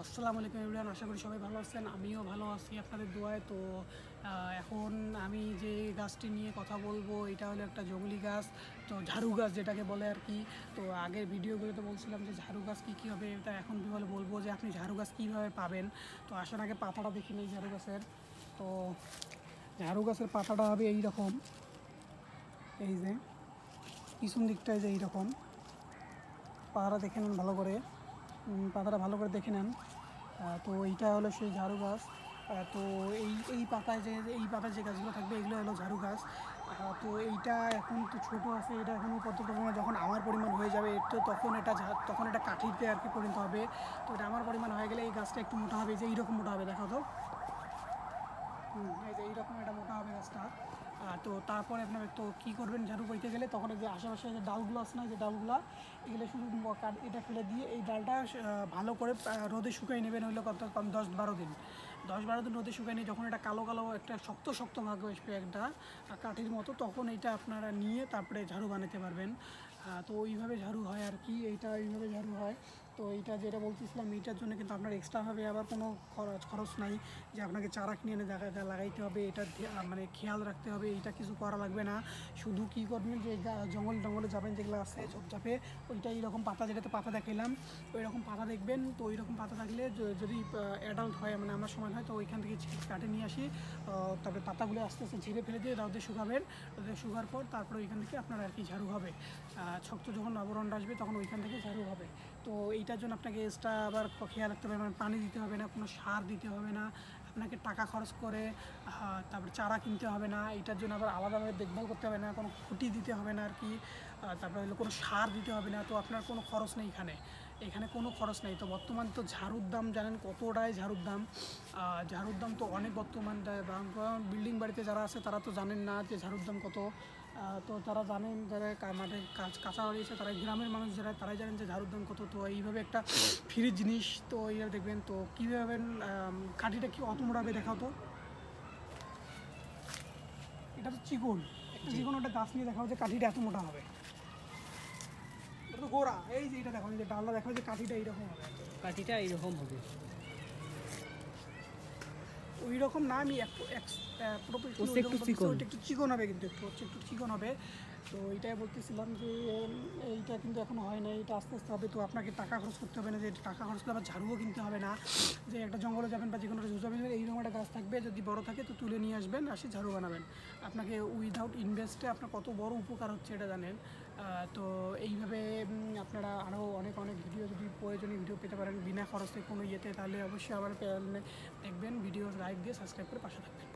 আসসালামু আলাইকুম এভরিওয়ান, আশা করি সবাই ভালো আছেন। আমিও ভালো আছি আপনাদের দোয়ায়। তো এখন আমি যে গাছটি নিয়ে কথা বলবো এটা হলো একটা জংলি গাছ, তো ঝাড়ু গাছ যেটাকে বলে আর কি। তো আগের ভিডিওগুলোতে বলছিলাম যে ঝাড়ু গাছ কী হবে, তা এখন বলবো যে আপনি ঝাড়ু গাছ কীভাবে পাবেন। তো আসার আগে পাতাটা দেখে নিই ঝাড়ু গাছের। তো ঝাড়ু গাছের পাতাটা হবে এই রকম, এই যে পিছন দিকটায় যে এইরকম। পাতাটা দেখে নেন ভালো করে, পাতাটা ভালো করে দেখে নেন। তো এইটা হলো সেই ঝাড়ু গাছ। তো এই পাতায় এই পাতায় যে গাছগুলো থাকবে এগুলো হলো ঝাড়ু গাছ। তো এইটা এখন তো ছোটো আছে, এটা এখনও পর্যন্ত যখন আমার পরিমাণ হয়ে যাবে তো তখন এটা কাঠিতে আর কি পরিণত হবে। তো এটা আমার পরিমাণ হয়ে গেলে এই গাছটা একটু মোটা হবে, যে এইরকম মোটা হবে, দেখো তো। এই যে এইরকম এটা মোটা হবে গাছটা। তো তারপরে আপনার তো কী করবেন, ঝাড়ু বইতে গেলে তখন যে আশেপাশে যে ডালগুলো আছে না, যে ডালগুলো এগুলো শুধু এটা ফেলে দিয়ে এই ডালটা ভালো করে রোদে শুকাই নেবেন। হইলে কত কম 10-12 দিন, 10-12 দিন রোদে শুকাই নিয়ে যখন এটা কালো কালো একটা শক্ত শক্ত ভাগ আসবে একটা কাঠির মতো, তখন এইটা আপনারা নিয়ে তারপরে ঝাড়ু বানাতে পারবেন। তো ওইভাবে ঝাড়ু হয় আর কি, এইটা এইভাবে ঝাড়ু হয়। তো এইটা যেটা বলতেছিলাম, এইটার জন্য কিন্তু আপনার এক্সট্রাভাবে আবার কোনো খরচ নাই যে আপনাকে চারা কিনে এনে লাগাইতে হবে, এটা মানে খেয়াল রাখতে হবে, এইটা কিছু করা লাগবে না। শুধু কী করবেন যে জঙ্গলে যাবেন যেগুলো আছে ঝোপঝাপে, ওইটা এইরকম পাতা, যেটাতে পাতা দেখাইলাম ওই রকম পাতা দেখবেন। তো ওই রকম পাতা থাকলে যদি অ্যাডাল্ট হয়, মানে আমার সময় হয়, তো ওইখান থেকে কাটে নিয়ে আসি। তারপরে পাতাগুলো আস্তে আস্তে ঝেড়ে ফেলে দিয়ে রোদে শুকাবেন। রোদে শুকার পর তারপরে ওইখান থেকে আপনার আর কি ঝাড়ু হবে। শক্ত যখন আবরণটা আসবে তখন ওইখান থেকে ঝাড়ু হবে। তো এইটার জন্য আপনাকে এক্সট্রা আবার খেয়াল রাখতে হবে, মানে পানি দিতে হবে না, কোনো সার দিতে হবে না, আপনাকে টাকা খরচ করে তারপরে চারা কিনতে হবে না, এইটার জন্য আবার আলাদাভাবে দেখভাল করতে হবে না, কোনো খুঁটি দিতে হবে না আর কি। তারপরে হলো কোনো সার দিতে হবে না। তো আপনার কোনো খরচ নেই এখানে কোনো খরচ নেই। তো বর্তমান তো ঝাড়ুর দাম জানেন কতটাই, ঝাড়ুর দাম তো অনেক বর্তমান। বিল্ডিং বাড়িতে যারা আছে তারা তো জানেন না যে ঝাড়ুর দাম কত। তো তারা জানেন, যারা মাঠে কাঁচা বাড়ি আছে, তারা গ্রামের মানুষ যারা, তারাই জানেন যে ঝাড়ুর দাম কত। তো এইভাবে একটা ফ্রি জিনিস, তো এইভাবে দেখবেন। তো কীভাবে কাঠিটা কি অত মোটা হবে দেখাও তো। এটা তো চিকন, একটা চিকন একটা গাছ নিয়ে দেখাও যে কাঠিটা এত মোটা হবে। এটা তো গোড়া, এই যে এটা দেখো, যে ডালটা দেখো, যে কাঠিটা এইরকম হবে, কাঠিটা এইরকম হবে। ওই রকম না, আমি একটু চিকন হবে, কিন্তু একটু চিকন হবে। তো এইটাই বলতেছিলাম যে এইটা কিন্তু এখনও হয় না, এটা আস্তে আস্তে হবে। তো আপনাকে টাকা খরচ করতে হবে না, যে টাকা খরচ করে আবার ঝাড়ুও কিনতে হবে না। যে একটা জঙ্গলে যাবেন বা যে কোনো একটা যাবেন, এইরকম একটা গাছ থাকবে, যদি বড় থাকে তো তুলে নিয়ে আসবেন, আসি ঝাড়ু বানাবেন। আপনাকে উইদাউট ইনভেস্টে আপনার কত বড় উপকার হচ্ছে এটা জানেন। তো এইভাবে আপনারা আরও অনেক ভিডিও, যদি প্রয়োজনীয় ভিডিও পেতে পারেন বিনা খরচে কোনো ইয়েতে, তাহলে অবশ্যই আবার দেখবেন। ভিডিও লাইক দিয়ে সাবস্ক্রাইব করে পাশে থাকবেন।